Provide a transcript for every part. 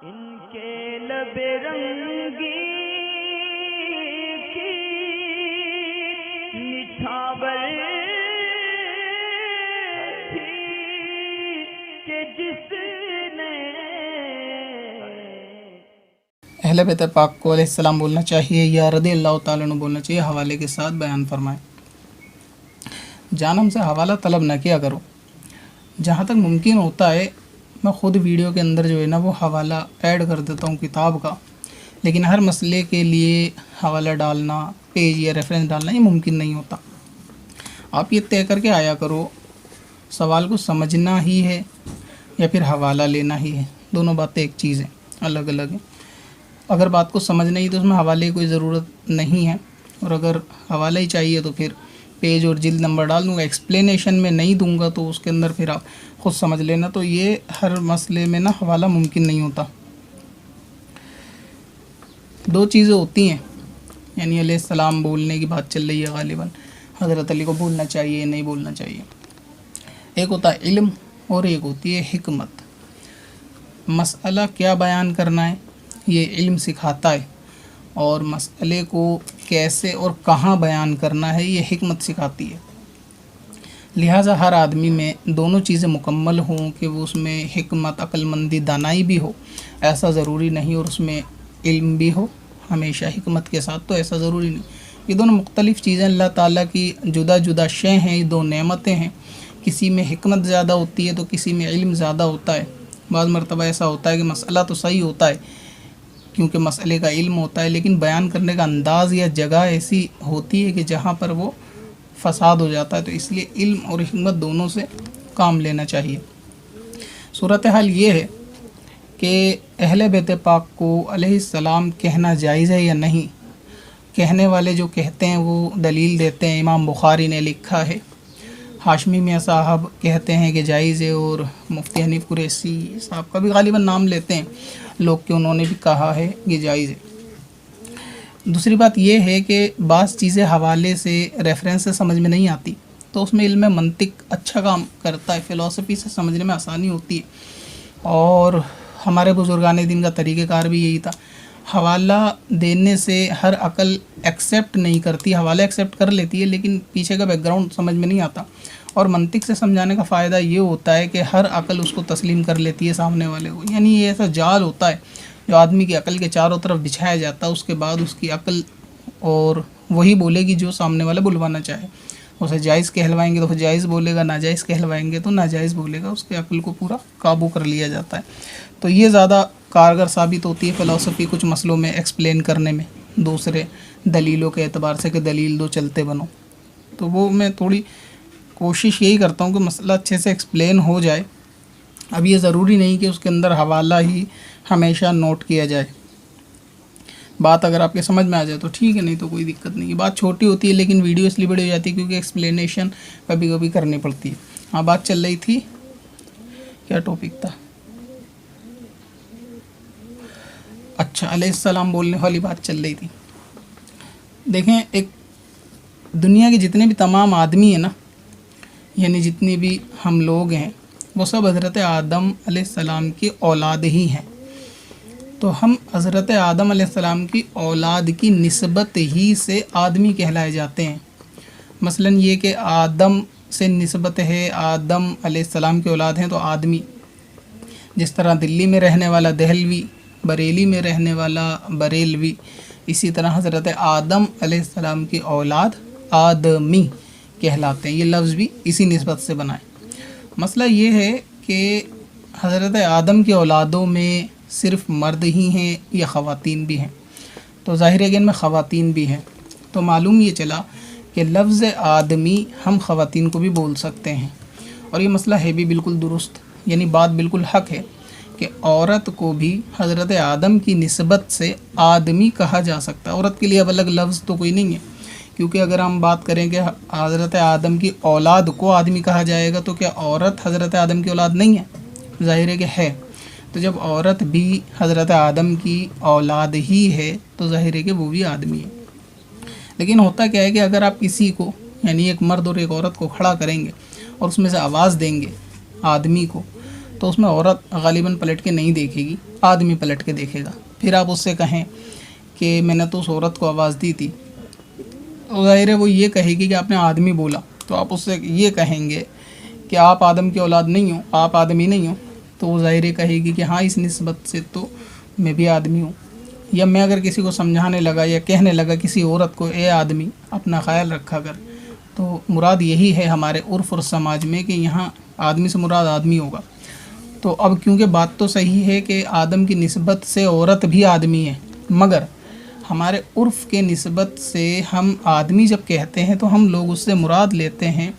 ان کے لب رنگی کی نچھاور تھی کہ جس نے اہل بیت پاک کو علیہ السلام بولنا چاہیے یا رضی اللہ تعالیٰ عنہ بولنا چاہیے، حوالے کے ساتھ بیان فرمائیں۔ جانم سے حوالہ طلب نہ کیا کرو۔ جہاں تک ممکن ہوتا ہے میں خود ویڈیو کے اندر جو ہے نا وہ حوالہ ایڈ کر دیتا ہوں کتاب کا، لیکن ہر مسئلے کے لیے حوالہ ڈالنا، پیج یا ریفرنس ڈالنا یہ ممکن نہیں ہوتا۔ آپ یہ طے کر کے آیا کرو سوال کو سمجھنا ہی ہے یا پھر حوالہ لینا ہی ہے، دونوں باتیں ایک چیز ہیں، الگ الگ ہیں۔ اگر بات کو سمجھنا ہی تو اس میں حوالے کی کوئی ضرورت نہیں ہے، اور اگر حوالہ ہی چاہیے تو پھر پیج اور جلد نمبر ڈال دوں گا، ایکسپلینیشن میں نہیں دوں گا تو اس کے اندر پھر آپ خود سمجھ لینا۔ تو یہ ہر مسئلے میں نا حوالہ ممکن نہیں ہوتا۔ دو چیزیں ہوتی ہیں، یعنی علیہ السلام بولنے کی بات چل رہی ہے غالباً، حضرت علی کو بولنا چاہیے نہیں بولنا چاہیے۔ ایک ہوتا ہے علم اور ایک ہوتی ہے حکمت۔ مسئلہ کیا بیان کرنا ہے یہ علم سکھاتا ہے، اور مسئلے کو کیسے اور کہاں بیان کرنا ہے یہ حکمت سکھاتی ہے۔ لہٰذا ہر آدمی میں دونوں چیزیں مکمل ہوں کہ وہ اس میں حکمت، عقل مندی، دانائی بھی ہو، ایسا ضروری نہیں، اور اس میں علم بھی ہو ہمیشہ حکمت کے ساتھ، تو ایسا ضروری نہیں۔ یہ دونوں مختلف چیزیں اللہ تعالیٰ کی جدا جدا شے ہیں، یہ دو نعمتیں ہیں۔ کسی میں حکمت زیادہ ہوتی ہے تو کسی میں علم زیادہ ہوتا ہے۔ بعض مرتبہ ایسا ہوتا ہے کہ مسئلہ تو صحیح ہوتا ہے کیونکہ مسئلے کا علم ہوتا ہے، لیکن بیان کرنے کا انداز یا جگہ ایسی ہوتی ہے کہ جہاں پر وہ فساد ہو جاتا ہے، تو اس لیے علم اور حکمت دونوں سے کام لینا چاہیے۔ صورتحال یہ ہے کہ اہل بیت پاک کو علیہ السلام کہنا جائز ہے یا نہیں۔ کہنے والے جو کہتے ہیں وہ دلیل دیتے ہیں، امام بخاری نے لکھا ہے، ہاشمی میاں صاحب کہتے ہیں کہ جائز ہے، اور مفتی حنیف قریشی صاحب کا بھی غالباً نام لیتے ہیں لوگ کہ انہوں نے بھی کہا ہے یہ جائز ہے۔ دوسری بات یہ ہے کہ بعض چیزیں حوالے سے، ریفرنس سے سمجھ میں نہیں آتی، تو اس میں علم منطق اچھا کام کرتا ہے، فلسفی سے سمجھنے میں آسانی ہوتی ہے، اور ہمارے بزرگان دین کا طریقہ کار بھی یہی تھا۔ حوالہ دینے سے ہر عقل ایکسیپٹ نہیں کرتی، حوالہ ایکسیپٹ کر لیتی ہے لیکن پیچھے کا بیک گراؤنڈ سمجھ میں نہیں آتا، اور منطق سے سمجھانے کا فائدہ یہ ہوتا ہے کہ ہر عقل اس کو تسلیم کر لیتی ہے سامنے والے کو، یعنی یہ ایسا جال ہوتا ہے جو آدمی کی عقل کے چاروں طرف بچھایا جاتا ہے، اس کے بعد اس کی عقل اور وہی بولے گی جو سامنے والا بلوانا چاہے۔ اسے جائز کہلوائیں گے تو جائز بولے گا، ناجائز کہلوائیں گے تو ناجائز بولے گا، اس کے عقل کو پورا قابو کر لیا جاتا ہے۔ تو یہ زیادہ کارگر ثابت ہوتی ہے فلسفی کچھ مسئلوں میں ایکسپلین کرنے میں، دوسرے دلیلوں کے اعتبار سے کہ دلیل دو چلتے بنو، تو وہ میں تھوڑی کوشش یہی کرتا ہوں کہ مسئلہ اچھے سے ایکسپلین ہو جائے۔ اب یہ ضروری نہیں کہ اس کے اندر حوالہ ہی ہمیشہ نوٹ کیا جائے، بات اگر آپ کے سمجھ میں آ جائے تو ٹھیک ہے، نہیں تو کوئی دقت نہیں ہے۔ بات چھوٹی ہوتی ہے لیکن ویڈیو اس لیے بڑی ہو جاتی ہے کیونکہ ایکسپلینیشن کبھی کبھی کرنی پڑتی ہے۔ ہاں بات چل رہی تھی، کیا ٹاپک تھا؟ اچھا، علیہ السلام بولنے والی بات چل رہی تھی۔ دیکھیں، ایک دنیا کے جتنے بھی تمام آدمی ہیں نا، یعنی جتنی بھی ہم لوگ ہیں، وہ سب حضرت آدم علیہ السلام کی اولاد ہی ہیں۔ تو ہم حضرت آدم علیہ السلام کی اولاد کی نسبت ہی سے آدمی کہلائے جاتے ہیں۔ مثلا یہ کہ آدم سے نسبت ہے، آدم علیہ السلام کی اولاد ہیں تو آدمی، جس طرح دلی میں رہنے والا دہلوی، بریلی میں رہنے والا بریلوی، اسی طرح حضرت آدم علیہ السلام کی اولاد آدمی کہلاتے ہیں۔ یہ لفظ بھی اسی نسبت سے بنا ہے۔ مسئلہ یہ ہے کہ حضرت آدم کی اولادوں میں صرف مرد ہی ہیں یا خواتین بھی ہیں؟ تو ظاہر ہے کہ ان میں خواتین بھی ہیں، تو معلوم یہ چلا کہ لفظ آدمی ہم خواتین کو بھی بول سکتے ہیں، اور یہ مسئلہ ہے بھی بالکل درست، یعنی بات بالکل حق ہے کہ عورت کو بھی حضرت آدم کی نسبت سے آدمی کہا جا سکتا ہے۔ عورت کے لیے اب الگ لفظ تو کوئی نہیں ہے، کیونکہ اگر ہم بات کریں کہ حضرت آدم کی اولاد کو آدمی کہا جائے گا تو کیا عورت حضرت آدم کی اولاد نہیں ہے؟ ظاہر ہے کہ ہے۔ تو جب عورت بھی حضرت آدم کی اولاد ہی ہے تو ظاہر ہے کہ وہ بھی آدمی ہے۔ لیکن ہوتا کیا ہے کہ اگر آپ کسی کو، یعنی ایک مرد اور ایک عورت کو کھڑا کریں گے اور اس میں سے آواز دیں گے آدمی کو، تو اس میں عورت غالباً پلٹ کے نہیں دیکھے گی، آدمی پلٹ کے دیکھے گا۔ پھر آپ اس سے کہیں کہ میں نے تو اس عورت کو آواز دی تھی، ظاہر ہے وہ یہ کہے گی کہ آپ نے آدمی بولا، تو آپ اس سے یہ کہیں گے کہ آپ آدم کی اولاد نہیں ہوں، آپ آدمی نہیں ہوں، تو وہ ظاہر کہے گی کہ ہاں اس نسبت سے تو میں بھی آدمی ہوں۔ یا میں اگر کسی کو سمجھانے لگا یا کہنے لگا کسی عورت کو اے آدمی اپنا خیال رکھا کر، تو مراد یہی ہے ہمارے عرف اور سماج میں کہ یہاں آدمی سے مراد آدمی ہوگا۔ تو اب کیونکہ بات تو صحیح ہے کہ آدم کی نسبت سے عورت بھی آدمی ہے، مگر ہمارے عرف کے نسبت سے ہم آدمی جب کہتے ہیں تو ہم لوگ اس سے مراد لیتے ہیں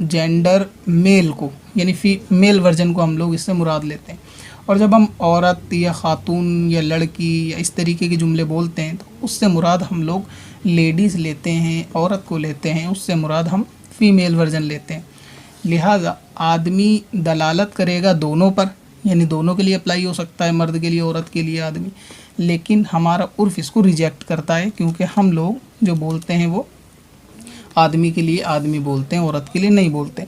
جینڈر میل کو، یعنی میل ورژن کو ہم لوگ اس سے مراد لیتے ہیں۔ اور جب ہم عورت یا خاتون یا لڑکی یا اس طریقے کے جملے بولتے ہیں تو اس سے مراد ہم لوگ لیڈیز لیتے ہیں، عورت کو لیتے ہیں، اس سے مراد ہم فیمیل ورژن لیتے ہیں۔ لہٰذا آدمی دلالت کرے گا دونوں پر، یعنی دونوں کے لیے اپلائی ہو سکتا ہے، مرد کے لیے، عورت کے لیے، آدمی، لیکن ہمارا عرف اس کو ریجیکٹ کرتا ہے کیونکہ ہم لوگ جو بولتے ہیں وہ آدمی کے لیے آدمی بولتے ہیں، عورت کے لیے نہیں بولتے۔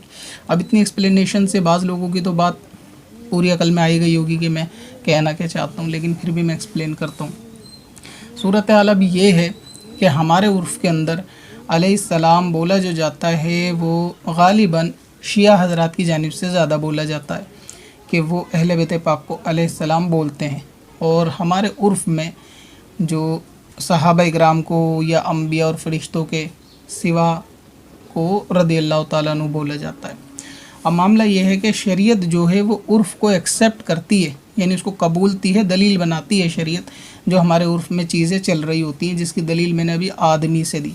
اب اتنی ایکسپلینیشن سے بعض لوگوں کی تو بات پوری عقل میں آئی گئی ہوگی کہ میں کہنا کیا چاہتا ہوں، لیکن پھر بھی میں ایکسپلین کرتا ہوں۔ صورتحال اب یہ ہے کہ ہمارے عرف کے اندر علیہ السلام بولا جو جاتا ہے وہ غالباً شیعہ حضرات کی جانب سے زیادہ بولا جاتا ہے کہ وہ اہل بیت پاک کو علیہ السلام بولتے ہیں، اور ہمارے عرف میں جو صحابہ اکرام کو یا انبیاء اور فرشتوں کے سوا کو رضی اللہ تعالیٰ عنہ بولا جاتا ہے۔ اب معاملہ یہ ہے کہ شریعت جو ہے وہ عرف کو ایکسیپٹ کرتی ہے، یعنی اس کو قبولتی ہے، دلیل بناتی ہے شریعت جو ہمارے عرف میں چیزیں چل رہی ہوتی ہیں، جس کی دلیل میں نے ابھی آدمی سے دی۔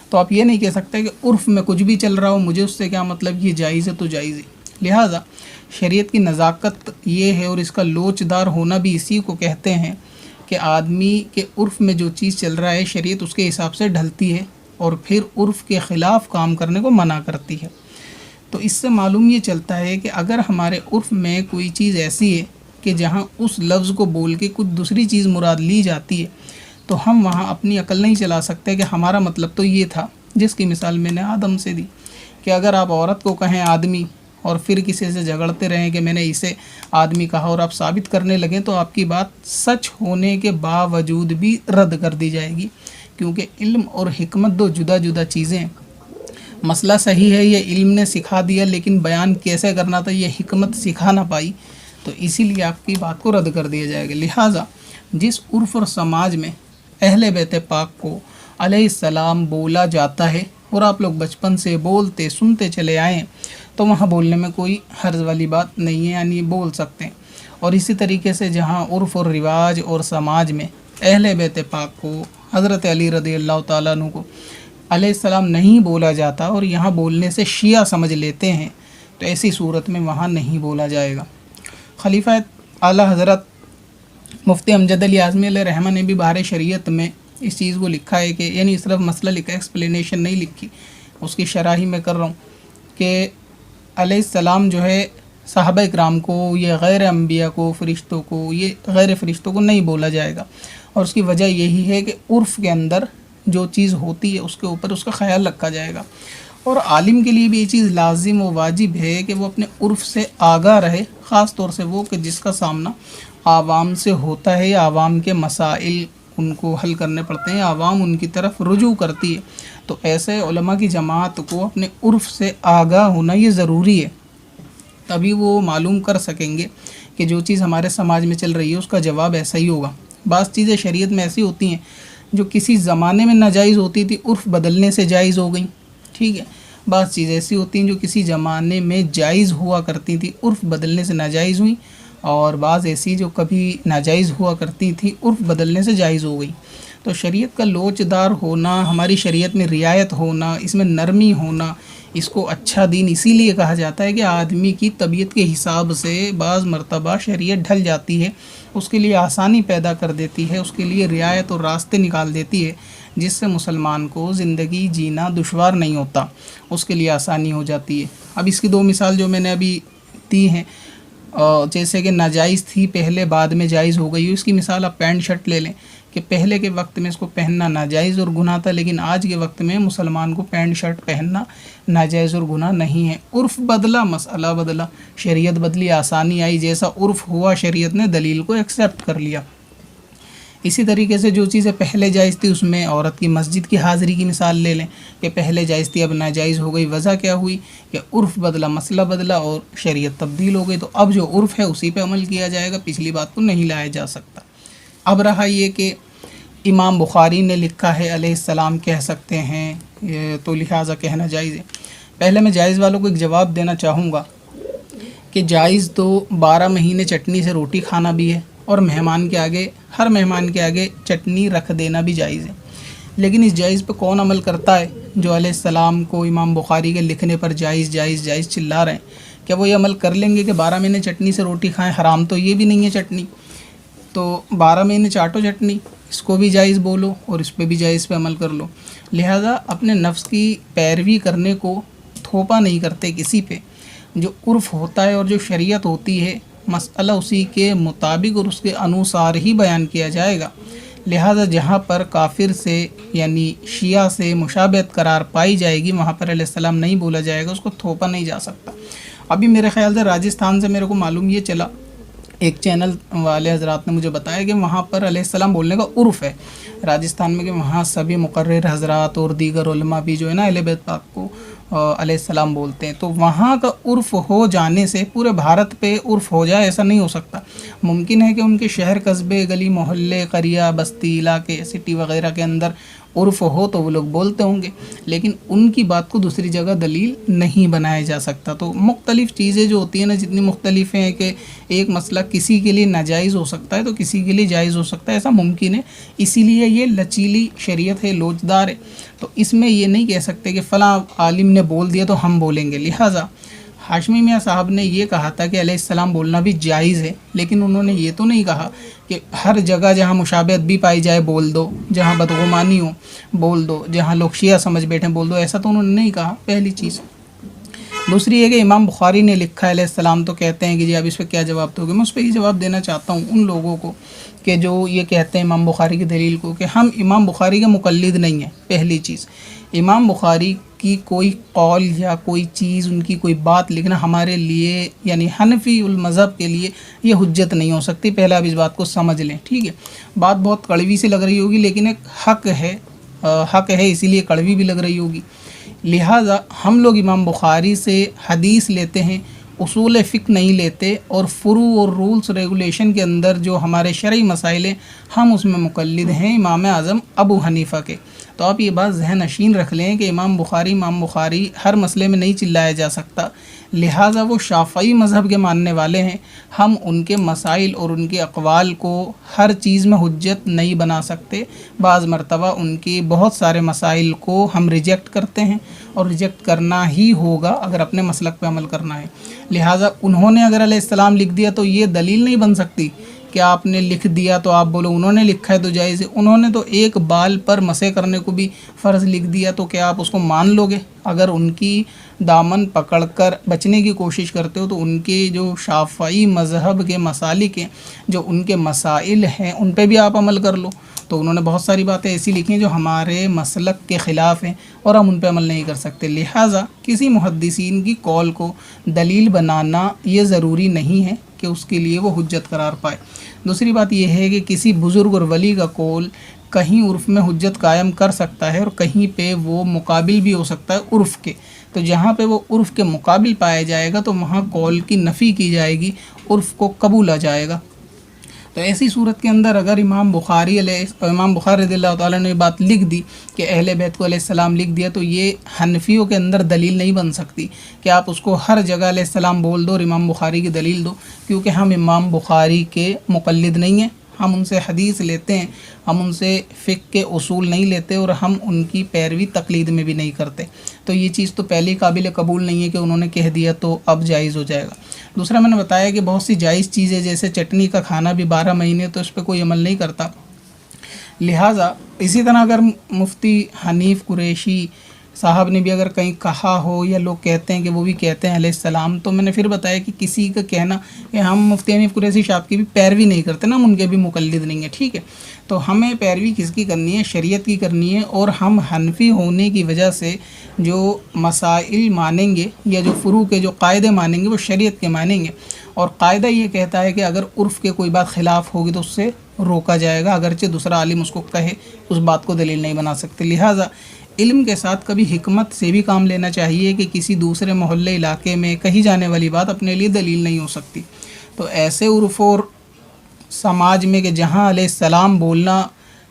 تو آپ یہ نہیں کہہ سکتے کہ عرف میں کچھ بھی چل رہا ہو، مجھے اس سے کیا مطلب، یہ جائز ہے تو جائز ہے۔ لہٰذا شریعت کی نزاکت یہ ہے، اور اس کا لوچ دار ہونا بھی اسی کو کہتے ہیں کہ آدمی کے عرف میں جو چیز چل رہا ہے شریعت اس کے حساب سے ڈھلتی ہے اور پھر عرف کے خلاف کام کرنے کو منع کرتی ہے۔ تو اس سے معلوم یہ چلتا ہے کہ اگر ہمارے عرف میں کوئی چیز ایسی ہے کہ جہاں اس لفظ کو بول کے کچھ دوسری چیز مراد لی جاتی ہے تو ہم وہاں اپنی عقل نہیں چلا سکتے کہ ہمارا مطلب تو یہ تھا، جس کی مثال میں نے آدم سے دی کہ اگر آپ عورت کو کہیں آدمی اور پھر کسی سے جھگڑتے رہیں کہ میں نے اسے آدمی کہا اور آپ ثابت کرنے لگیں تو آپ کی بات سچ ہونے کے باوجود بھی رد کر دی جائے گی، کیونکہ علم اور حکمت دو جدا جدا چیزیں ہیں۔ مسئلہ صحیح ہے، یہ علم نے سکھا دیا، لیکن بیان کیسے کرنا تھا یہ حکمت سکھا نہ پائی، تو اسی لیے آپ کی بات کو رد کر دیا جائے گا۔ لہٰذا جس عرف اور سماج میں اہل بیت پاک کو علیہ السلام بولا جاتا ہے اور آپ لوگ بچپن سے بولتے سنتے چلے آئے ہیں تو وہاں بولنے میں کوئی حرج والی بات نہیں ہے، یعنی بول سکتے ہیں۔ اور اسی طریقے سے جہاں عرف اور رواج اور سماج میں اہل بیت پاک کو، حضرت علی رضی اللہ تعالیٰ عنہ کو علیہ السلام نہیں بولا جاتا اور یہاں بولنے سے شیعہ سمجھ لیتے ہیں، تو ایسی صورت میں وہاں نہیں بولا جائے گا۔ خلیفہ اعلیٰ حضرت مفتی امجد علی اعظمی علیہ رحمہ نے بھی بہار شریعت میں اس چیز کو لکھا ہے کہ یعنی صرف مسئلہ لکھا ہے، ایکسپلینیشن نہیں لکھی، اس کی شرح ہی میں کر رہا ہوں کہ علیہ السلام جو ہے صحابہ اکرام کو، یہ غیر انبیاء کو، فرشتوں کو، یہ غیر فرشتوں کو نہیں بولا جائے گا، اور اس کی وجہ یہی ہے کہ عرف کے اندر جو چیز ہوتی ہے اس کے اوپر اس کا خیال رکھا جائے گا، اور عالم کے لیے بھی یہ چیز لازم و واجب ہے کہ وہ اپنے عرف سے آگاہ رہے، خاص طور سے وہ کہ جس کا سامنا عوام سے ہوتا ہے یا عوام کے مسائل ان کو حل کرنے پڑتے ہیں، عوام ان کی طرف رجوع کرتی ہے، تو ایسے علماء کی جماعت کو اپنے عرف سے آگاہ ہونا یہ ضروری ہے، تبھی وہ معلوم کر سکیں گے کہ جو چیز ہمارے سماج میں چل رہی ہے اس کا جواب ایسا ہی ہوگا۔ بعض چیزیں شریعت میں ایسی ہوتی ہیں جو کسی زمانے میں ناجائز ہوتی تھی، عرف بدلنے سے جائز ہو گئیں، ٹھیک ہے۔ بعض چیزیں ایسی ہوتی ہیں جو کسی زمانے میں جائز ہوا کرتی تھی، عرف بدلنے سے ناجائز ہوئیں، اور بعض ایسی جو کبھی ناجائز ہوا کرتی تھی، عرف بدلنے سے جائز ہو گئی۔ تو شریعت کا لوچ دار ہونا، ہماری شریعت میں رعایت ہونا، اس میں نرمی ہونا، اس کو اچھا دین اسی لیے کہا جاتا ہے کہ آدمی کی طبیعت کے حساب سے بعض مرتبہ شریعت ڈھل جاتی ہے، اس کے لیے آسانی پیدا کر دیتی ہے، اس کے لیے رعایت اور راستے نکال دیتی ہے، جس سے مسلمان کو زندگی جینا دشوار نہیں ہوتا، اس کے لیے آسانی ہو جاتی ہے۔ اب اس کی دو مثال جو میں نے ابھی دی ہیں، جیسے کہ ناجائز تھی پہلے، بعد میں جائز ہو گئی، اس کی مثال آپ پینٹ شرٹ لے لیں کہ پہلے کے وقت میں اس کو پہننا ناجائز اور گناہ تھا، لیکن آج کے وقت میں مسلمان کو پینٹ شرٹ پہننا ناجائز اور گناہ نہیں ہے۔ عرف بدلا، مسئلہ بدلا، شریعت بدلی، آسانی آئی، جیسا عرف ہوا شریعت نے دلیل کو ایکسیپٹ کر لیا۔ اسی طریقے سے جو چیزیں پہلے جائز تھی اس میں عورت کی مسجد کی حاضری کی مثال لے لیں کہ پہلے جائز تھی اب ناجائز ہو گئی، وجہ کیا ہوئی کہ عرف بدلا، مسئلہ بدلا اور شریعت تبدیل ہو گئی، تو اب جو عرف ہے اسی پہ عمل کیا جائے گا، پچھلی بات کو نہیں لایا جا سکتا۔ اب رہا یہ کہ امام بخاری نے لکھا ہے علیہ السلام کہہ سکتے ہیں، تو لہٰذا کہنا جائز ہے۔ پہلے میں جائز والوں کو ایک جواب دینا چاہوں گا کہ جائز تو 12 مہینے چٹنی سے روٹی کھانا بھی ہے، اور مہمان کے آگے، ہر مہمان کے آگے چٹنی رکھ دینا بھی جائز ہے، لیکن اس جائز پہ کون عمل کرتا ہے؟ جو علیہ السلام کو امام بخاری کے لکھنے پر جائز جائز جائز چلا رہے ہیں، کیا وہ یہ عمل کر لیں گے کہ 12 مہینے چٹنی سے روٹی کھائیں؟ حرام تو یہ بھی نہیں ہے چٹنی، تو 12 مہینے چاٹو چٹنی، اس کو بھی جائز بولو اور اس پہ بھی جائز پہ عمل کر لو۔ لہٰذا اپنے نفس کی پیروی کرنے کو تھوپا نہیں کرتے کسی پہ، جو عرف ہوتا ہے اور جو شریعت ہوتی ہے مسئلہ اسی کے مطابق اور اس کے انوسار ہی بیان کیا جائے گا۔ لہٰذا جہاں پر کافر سے یعنی شیعہ سے مشابہت قرار پائی جائے گی وہاں پر علیہ السلام نہیں بولا جائے گا، اس کو تھوپا نہیں جا سکتا۔ ابھی میرے خیال سے راجستھان سے میرے کو معلوم یہ چلا، ایک چینل والے حضرات نے مجھے بتایا کہ وہاں پر علیہ السلام بولنے کا عرف ہے راجستھان میں، کہ وہاں سبھی مقرر حضرات اور دیگر علماء بھی جو ہے نا اہل بیت پاک کو علیہ السلام بولتے ہیں، تو وہاں کا عرف ہو جانے سے پورے بھارت پہ عرف ہو جائے ایسا نہیں ہو سکتا۔ ممکن ہے کہ ان کے شہر، قصبے، گلی محلے، قریہ، بستی، علاقے، سٹی وغیرہ کے اندر عرف ہو تو وہ لوگ بولتے ہوں گے، لیکن ان کی بات کو دوسری جگہ دلیل نہیں بنایا جا سکتا۔ تو مختلف چیزیں جو ہوتی ہیں نا، جتنی مختلف ہیں کہ ایک مسئلہ کسی کے لیے ناجائز ہو سکتا ہے تو کسی کے لیے جائز ہو سکتا ہے، ایسا ممکن ہے۔ اسی لیے یہ لچیلی شریعت ہے، لوچدار ہے، تو اس میں یہ نہیں کہہ سکتے کہ فلاں عالم نے بول دیا تو ہم بولیں گے۔ لہٰذا ہاشمی میاں صاحب نے یہ کہا تھا کہ علیہ السلام بولنا بھی جائز ہے، لیکن انہوں نے یہ تو نہیں کہا کہ ہر جگہ جہاں مشابہت بھی پائی جائے بول دو، جہاں بدغمانی ہو بول دو، جہاں لوگ شیعہ سمجھ بیٹھیں بول دو، ایسا تو انہوں نے نہیں کہا، پہلی چیز۔ دوسری ہے کہ امام بخاری نے لکھا ہے علیہ السلام، تو کہتے ہیں کہ جی اب اس پہ کیا جواب دو گے؟ میں اس پہ یہ جواب دینا چاہتا ہوں ان لوگوں کو کہ جو یہ کہتے ہیں امام بخاری کی دلیل کو، کہ ہم امام بخاری کے مقلد نہیں ہیں۔ پہلی چیز، امام بخاری کی کوئی قول یا کوئی چیز، ان کی کوئی بات لکھنا ہمارے لیے یعنی حنفی المذہب کے لیے یہ حجت نہیں ہو سکتی۔ پہلے آپ اس بات کو سمجھ لیں، ٹھیک ہے؟ بات بہت کڑوی سی لگ رہی ہوگی، لیکن ایک حق ہے اسی لیے کڑوی بھی لگ رہی ہوگی۔ لہٰذا ہم لوگ امام بخاری سے حدیث لیتے ہیں، اصول فقہ نہیں لیتے، اور فروع اور رولز ریگولیشن کے اندر جو ہمارے شرعی مسائل ہیں ہم اس میں مقلد ہیں امام اعظم ابو حنیفہ کے۔ تو آپ یہ بات ذہن نشین رکھ لیں کہ امام بخاری ہر مسئلے میں نہیں چلایا جا سکتا، لہٰذا وہ شافعی مذہب کے ماننے والے ہیں، ہم ان کے مسائل اور ان کے اقوال کو ہر چیز میں حجت نہیں بنا سکتے۔ بعض مرتبہ ان کے بہت سارے مسائل کو ہم ریجیکٹ کرتے ہیں، اور ریجیکٹ کرنا ہی ہوگا اگر اپنے مسلک پہ عمل کرنا ہے۔ لہٰذا انہوں نے اگر علیہ السلام لکھ دیا تو یہ دلیل نہیں بن سکتی کہ آپ نے لکھ دیا تو آپ بولو انہوں نے لکھا ہے تو جائز ہے۔ انہوں نے تو ایک بال پر مسح کرنے کو بھی فرض لکھ دیا، تو کیا آپ اس کو مان لو گے؟ اگر ان کی دامن پکڑ کر بچنے کی کوشش کرتے ہو تو ان کے جو شافعی مذہب کے مسالک ہیں، جو ان کے مسائل ہیں، ان پہ بھی آپ عمل کر لو۔ تو انہوں نے بہت ساری باتیں ایسی لکھی ہیں جو ہمارے مسلک کے خلاف ہیں اور ہم ان پہ عمل نہیں کر سکتے۔ لہٰذا کسی محدثین کی قول کو دلیل بنانا یہ ضروری نہیں ہے کہ اس کے لیے وہ حجت قرار پائے۔ دوسری بات یہ ہے کہ کسی بزرگ اور ولی کا قول کہیں عرف میں حجت قائم کر سکتا ہے اور کہیں پہ وہ مقابل بھی ہو سکتا ہے عرف کے، تو جہاں پہ وہ عرف کے مقابل پایا جائے گا تو وہاں قول کی نفی کی جائے گی، عرف کو قبول آ جائے گا۔ تو ایسی صورت کے اندر اگر امام بخاری رضی اللہ تعالیٰ نے بات لکھ دی کہ اہل بیت کو علیہ السلام لکھ دیا، تو یہ حنفیوں کے اندر دلیل نہیں بن سکتی کہ آپ اس کو ہر جگہ علیہ السلام بول دو اور امام بخاری کی دلیل دو، کیونکہ ہم امام بخاری کے مقلد نہیں ہیں، ہم ان سے حدیث لیتے ہیں، ہم ان سے فقہ کے اصول نہیں لیتے اور ہم ان کی پیروی تقلید میں بھی نہیں کرتے۔ تو یہ چیز تو پہلے قابل قبول نہیں ہے کہ انہوں نے کہہ دیا تو اب جائز ہو جائے گا۔ دوسرا میں نے بتایا کہ بہت سی جائز چیزیں جیسے چٹنی کا کھانا بھی 12 مہینے تو اس پہ کوئی عمل نہیں کرتا۔ لہٰذا اسی طرح اگر مفتی حنیف قریشی صاحب نے بھی اگر کہیں کہا ہو یا لوگ کہتے ہیں کہ وہ بھی کہتے ہیں علیہ السلام، تو میں نے پھر بتایا کہ کسی کا کہنا کہ ہم مفتی حنیف قریشی صاحب کی بھی پیروی نہیں کرتے نا، ہم ان کے بھی مقلد نہیں ہیں، ٹھیک ہے. تو ہمیں پیروی کس کی کرنی ہے؟ شریعت کی کرنی ہے. اور ہم حنفی ہونے کی وجہ سے جو مسائل مانیں گے یا جو فروع کے جو قاعدے مانیں گے وہ شریعت کے مانیں گے. اور قاعدہ یہ کہتا ہے کہ اگر عرف کے کوئی بات خلاف ہوگی تو اس سے روکا جائے گا، اگرچہ دوسرا عالم اس کو کہے، اس بات کو دلیل نہیں بنا سکتے. لہٰذا علم کے ساتھ کبھی حکمت سے بھی کام لینا چاہیے کہ کسی دوسرے محلے علاقے میں کہی جانے والی بات اپنے لیے دلیل نہیں ہو سکتی. تو ایسے عرف اور سماج میں کہ جہاں علیہ السلام بولنا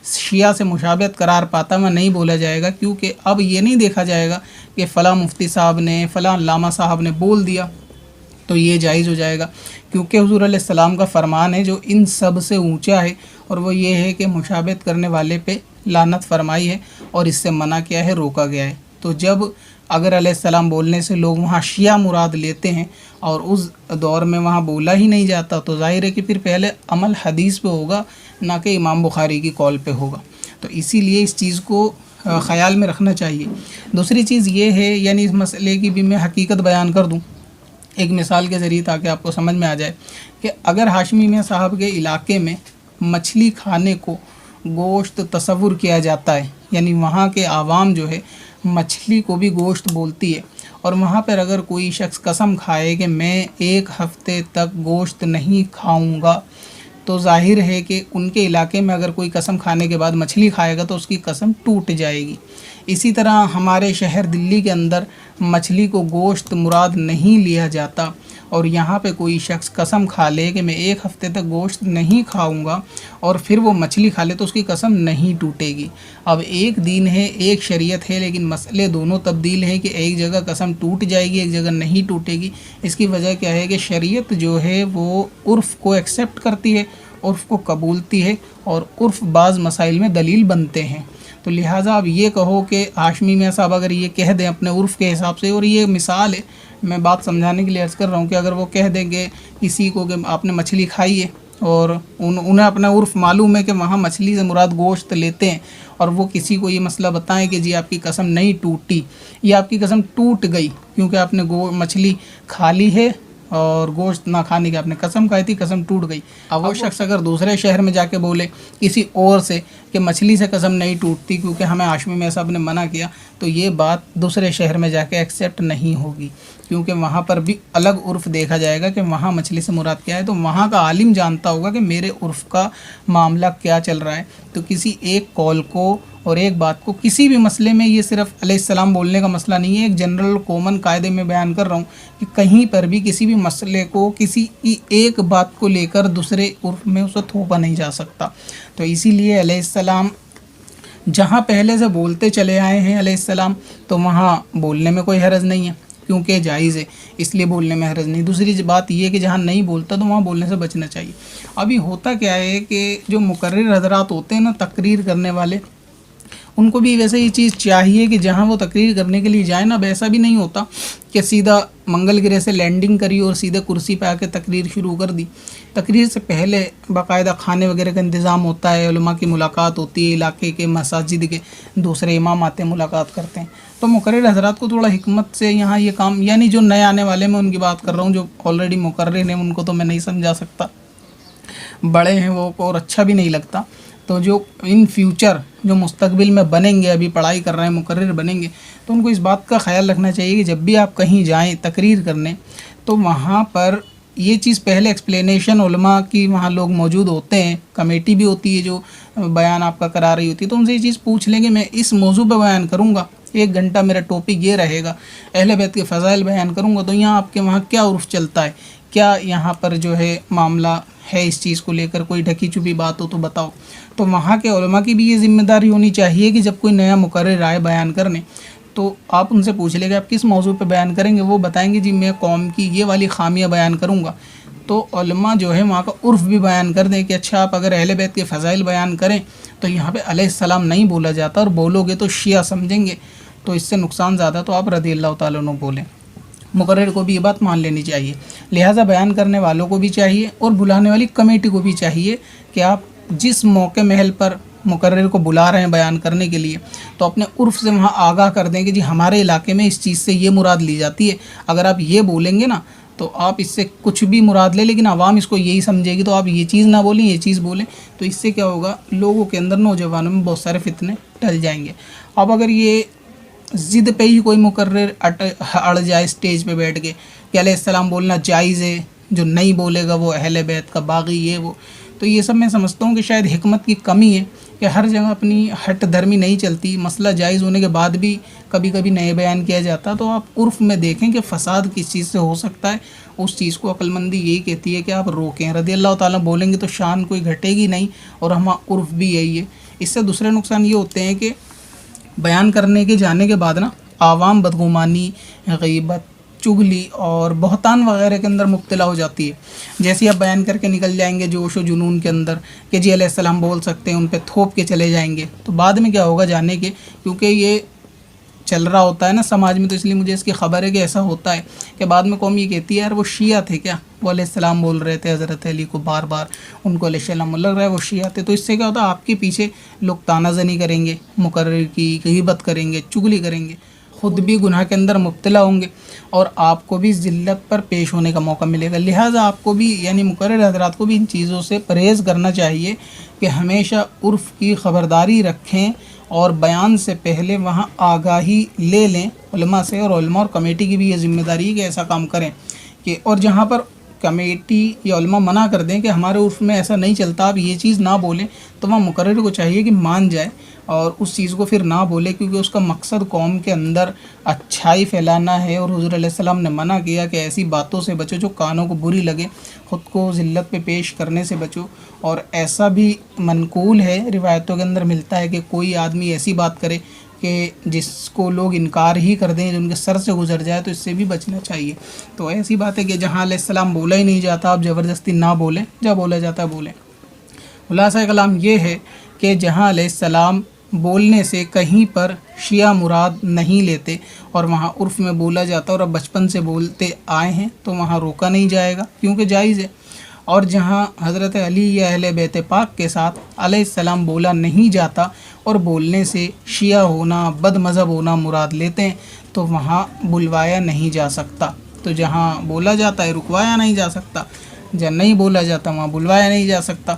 شیعہ سے مشابہت قرار پاتا میں نہیں بولا جائے گا، کیونکہ اب یہ نہیں دیکھا جائے گا کہ فلاں مفتی صاحب نے فلاں علامہ صاحب نے بول دیا تو یہ جائز ہو جائے گا، کیونکہ حضور علیہ السلام کا فرمان ہے جو ان سب سے اونچا ہے، اور وہ یہ ہے کہ مشابہت کرنے والے پہ لعنت فرمائی ہے اور اس سے منع کیا ہے، روکا گیا ہے. تو جب اگر علیہ السلام بولنے سے لوگ وہاں شیعہ مراد لیتے ہیں اور اس دور میں وہاں بولا ہی نہیں جاتا، تو ظاہر ہے کہ پھر پہلے عمل حدیث پہ ہوگا نہ کہ امام بخاری کی قول پہ ہوگا. تو اسی لیے اس چیز کو خیال میں رکھنا چاہیے. دوسری چیز یہ ہے، یعنی اس مسئلے کی بھی میں حقیقت بیان کر دوں ایک مثال کے ذریعے تاکہ آپ کو سمجھ میں آ جائے کہ اگر ہاشمی میاں صاحب کے علاقے میں مچھلی کھانے کو گوشت تصور کیا جاتا ہے، یعنی وہاں کے عوام جو ہے مچھلی کو بھی گوشت بولتی ہے، اور وہاں پر اگر کوئی شخص قسم کھائے کہ میں 1 ہفتے تک گوشت نہیں کھاؤں گا، تو ظاہر ہے کہ ان کے علاقے میں اگر کوئی قسم کھانے کے بعد مچھلی کھائے گا تو اس کی قسم ٹوٹ جائے گی. اسی طرح ہمارے شہر دلی کے اندر مچھلی کو گوشت مراد نہیں لیا جاتا، اور یہاں پہ کوئی شخص قسم کھا لے کہ میں 1 ہفتے تک گوشت نہیں کھاؤں گا اور پھر وہ مچھلی کھا لے تو اس کی قسم نہیں ٹوٹے گی. اب ایک دین ہے، ایک شریعت ہے، لیکن مسئلے دونوں تبدیل ہیں کہ ایک جگہ قسم ٹوٹ جائے گی، ایک جگہ نہیں ٹوٹے گی. اس کی وجہ کیا ہے کہ شریعت جو ہے وہ عرف کو ایکسیپٹ کرتی ہے، عرف کو قبولتی ہے، اور عرف بعض مسائل میں دلیل بنتے ہیں. تو لہٰذا اب یہ کہو کہ ہاشمی میاں صاحب اگر یہ کہہ دیں اپنے عرف کے حساب سے، اور یہ مثال ہے میں بات سمجھانے کے لیے عرض کر رہا ہوں کہ اگر وہ کہہ دیں کہ کسی کو کہ آپ نے مچھلی کھائی ہے اور انہیں اپنا عرف معلوم ہے کہ وہاں مچھلی سے مراد گوشت لیتے ہیں، اور وہ کسی کو یہ مسئلہ بتائیں کہ جی آپ کی قسم نہیں ٹوٹی یا آپ کی قسم ٹوٹ گئی کیونکہ آپ نے مچھلی کھا لی ہے اور گوشت نہ کھانے کی آپ نے قسم کھائی تھی، قسم ٹوٹ گئی. اب وہ شخص اگر دوسرے شہر میں جا کے بولے کسی اور سے کہ مچھلی سے قسم نہیں ٹوٹتی کیونکہ ہمیں ہاشمی میاں صاحب نے منع کیا، تو یہ بات دوسرے شہر میں جا کے ایکسیپٹ نہیں ہوگی، کیونکہ وہاں پر بھی الگ عرف دیکھا جائے گا کہ وہاں مچھلی سے مراد کیا ہے. تو وہاں کا عالم جانتا ہوگا کہ میرے عرف کا معاملہ کیا چل رہا ہے. تو کسی ایک قول کو اور ایک بات کو کسی بھی مسئلے میں، یہ صرف علیہ السلام بولنے کا مسئلہ نہیں ہے، ایک جنرل کامن قاعدے میں بیان کر رہا ہوں کہ کہیں پر بھی کسی بھی مسئلے کو کسی ایک بات کو لے کر دوسرے عرف میں اسے تھوپا نہیں جا سکتا. تو اسی لیے علیہ السلام جہاں پہلے سے بولتے چلے آئے ہیں علیہ السلام، تو وہاں بولنے میں کوئی حرج نہیں ہے کیونکہ جائز ہے، اس لیے بولنے میں حرج نہیں. دوسری بات یہ کہ جہاں نہیں بولتا تو وہاں بولنے سے بچنا چاہیے. ابھی ہوتا کیا ہے کہ جو مقرر حضرات ہوتے ہیں نا، تقریر کرنے والے، ان کو بھی ویسے یہ چیز چاہیے کہ جہاں وہ تقریر کرنے کے لیے جائیں نا، اب ایسا بھی نہیں ہوتا کہ سیدھا منگل گرہ سے لینڈنگ کری اور سیدھے کرسی پہ آ کے تقریر شروع کر دی. تقریر سے پہلے باقاعدہ کھانے وغیرہ کا انتظام ہوتا ہے، علماء کی ملاقات ہوتی ہے، علاقے کے مساجد کے دوسرے امام آتے ہیں، ملاقات کرتے ہیں. تو مقرر حضرات کو تھوڑا حکمت سے یہاں یہ کام، یعنی جو نئے آنے والے میں ان کی بات کر رہا ہوں، جو آلریڈی مقرر ہیں ان کو تو میں نہیں سمجھا سکتا، بڑے ہیں وہ اور اچھا بھی نہیں لگتا. تو جو ان فیوچر جو مستقبل میں بنیں گے، ابھی پڑھائی کر رہے ہیں، مقرر بنیں گے، تو ان کو اس بات کا خیال رکھنا چاہیے کہ جب بھی آپ کہیں جائیں تقریر کرنے تو وہاں پر یہ چیز پہلے ایکسپلینیشن علماء کی وہاں لوگ موجود ہوتے ہیں، کمیٹی بھی ہوتی ہے جو بیان آپ کا کرا رہی ہوتی ہے، تو ان سے یہ چیز پوچھ لیں کہ میں اس موضوع پہ بیان کروں گا، 1 گھنٹہ میرا ٹاپک یہ رہے گا، اہل بیت کے فضائل بیان کروں گا، تو یہاں آپ کے وہاں کیا عرف چلتا ہے، کیا یہاں پر جو ہے معاملہ ہے اس چیز کو لے کر، کوئی ڈھکی چھپی بات ہو تو بتاؤ. تو وہاں کے علماء کی بھی یہ ذمہ داری ہونی چاہیے کہ جب کوئی نیا مقرر آئے بیان کرنے تو آپ ان سے پوچھ لیں کہ آپ کس موضوع پہ بیان کریں گے. وہ بتائیں گے جی میں قوم کی یہ والی خامیاں بیان کروں گا، تو علماء جو ہے وہاں کا عرف بھی بیان کر دیں کہ اچھا آپ اگر اہل بیت کے فضائل بیان کریں تو یہاں پہ علیہ السلام نہیں بولا جاتا، اور بولو گے تو شیعہ سمجھیں گے، تو اس سے نقصان زیادہ، تو آپ رضی اللہ تعالیٰ عنہ بولیں. مقرر کو بھی یہ بات مان لینی چاہیے. لہٰذا بیان کرنے والوں کو بھی چاہیے اور بلانے والی کمیٹی کو بھی چاہیے کہ آپ جس موقع محل پر مقرر کو بلا رہے ہیں بیان کرنے کے لیے تو اپنے عرف سے وہاں آگاہ کر دیں کہ جی ہمارے علاقے میں اس چیز سے یہ مراد لی جاتی ہے، اگر آپ یہ بولیں گے نا تو آپ اس سے کچھ بھی مراد لیں لیکن عوام اس کو یہی سمجھے گی، تو آپ یہ چیز نہ بولیں، یہ چیز بولیں، تو اس سے کیا ہوگا، لوگوں کے اندر، نوجوانوں میں بہت سارے فتنے ٹل جائیں گے۔ اب اگر یہ ضد پہ ہی کوئی مقرر اڑ جائے اسٹیج پہ بیٹھ کے کہ علیہ السلام بولنا جائز ہے، جو نہیں بولے گا وہ اہل بیت کا باغی، یہ وہ، تو یہ سب میں سمجھتا ہوں کہ شاید حکمت کی کمی ہے کہ ہر جگہ اپنی ہٹ دھرمی نہیں چلتی، مسئلہ جائز ہونے کے بعد بھی کبھی کبھی نئے بیان کیا جاتا، تو آپ عرف میں دیکھیں کہ فساد کس چیز سے ہو سکتا ہے، اس چیز کو عقل مندی یہی کہتی ہے کہ آپ روکیں، رضی اللہ تعالیٰ بولیں گے تو شان کوئی گھٹے گی نہیں، اور ہمارا عرف بھی یہی ہے۔ اس سے دوسرے نقصان یہ ہوتے ہیں کہ بیان کرنے کے جانے کے بعد نا عوام بدگمانی، غیبت، چغلی اور بہتان وغیرہ کے اندر مبتلا ہو جاتی ہے۔ جیسے آپ بیان کر کے نکل جائیں گے جوش و جنون کے اندر کہ جی علیہ السلام بول سکتے ہیں، ان پہ تھوپ کے چلے جائیں گے، تو بعد میں کیا ہوگا جانے کے، کیونکہ یہ چل رہا ہوتا ہے نا سماج میں، تو اس لیے مجھے اس کی خبر ہے کہ ایسا ہوتا ہے کہ بعد میں قوم یہ کہتی ہے یار وہ شیعہ تھے کیا، وہ علیہ السلام بول رہے تھے حضرت علی کو بار بار، ان کو علیہ السلام لگ رہا ہے وہ شیعہ تھے، تو اس سے کیا ہوتا ہے آپ کے پیچھے لوگ تانہ زنی کریں گے، مقرر کی غیبت کریں گے، چغلی کریں گے، خود بھی گناہ کے اندر مبتلا ہوں گے اور آپ کو بھی ذلت پر پیش ہونے کا موقع ملے گا۔ لہٰذا آپ کو بھی یعنی مقرر حضرات کو بھی ان چیزوں سے پرہیز کرنا چاہیے کہ ہمیشہ عرف کی خبرداری رکھیں اور بیان سے پہلے وہاں آگاہی لے لیں علماء سے، اور علماء اور کمیٹی کی بھی یہ ذمہ داری ہے کہ ایسا کام کریں کہ، اور جہاں پر کمیٹی یا علماء منع کر دیں کہ ہمارے عرف میں ایسا نہیں چلتا، آپ یہ چیز نہ بولیں، تو وہاں مقرر کو چاہیے کہ مان جائے اور اس چیز کو پھر نہ بولے، کیونکہ اس کا مقصد قوم کے اندر اچھائی پھیلانا ہے، اور حضور علیہ السلام نے منع کیا کہ ایسی باتوں سے بچو جو کانوں کو بری لگے، خود کو ذلت پہ پیش کرنے سے بچو۔ اور ایسا بھی منقول ہے، روایتوں کے اندر ملتا ہے کہ کوئی آدمی ایسی بات کرے کہ جس کو لوگ انکار ہی کر دیں، جو ان کے سر سے گزر جائے، تو اس سے بھی بچنا چاہیے۔ تو ایسی بات ہے کہ جہاں علیہ السلام بولا ہی نہیں جاتا آپ زبردستی نہ بولیں، جہاں بولا جاتا ہے بولیں۔ خلاصہ کلام یہ ہے کہ جہاں علیہ السلام بولنے سے کہیں پر شیعہ مراد نہیں لیتے اور وہاں عرف میں بولا جاتا اور اب بچپن سے بولتے آئے ہیں تو وہاں روکا نہیں جائے گا کیونکہ جائز ہے، اور جہاں حضرت علی یا اہل بیت پاک کے ساتھ علیہ السلام بولا نہیں جاتا اور بولنے سے شیعہ ہونا، بد مذہب ہونا مراد لیتے ہیں تو وہاں بلوایا نہیں جا سکتا۔ تو جہاں بولا جاتا ہے رکوایا نہیں جا سکتا، جہاں نہیں بولا جاتا وہاں بلوایا نہیں جا سکتا۔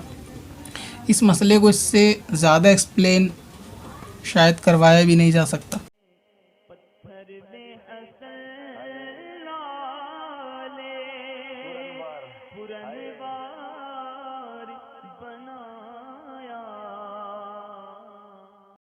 اس مسئلے کو اس سے زیادہ ایکسپلین شاید کروایا بھی نہیں جا سکتا۔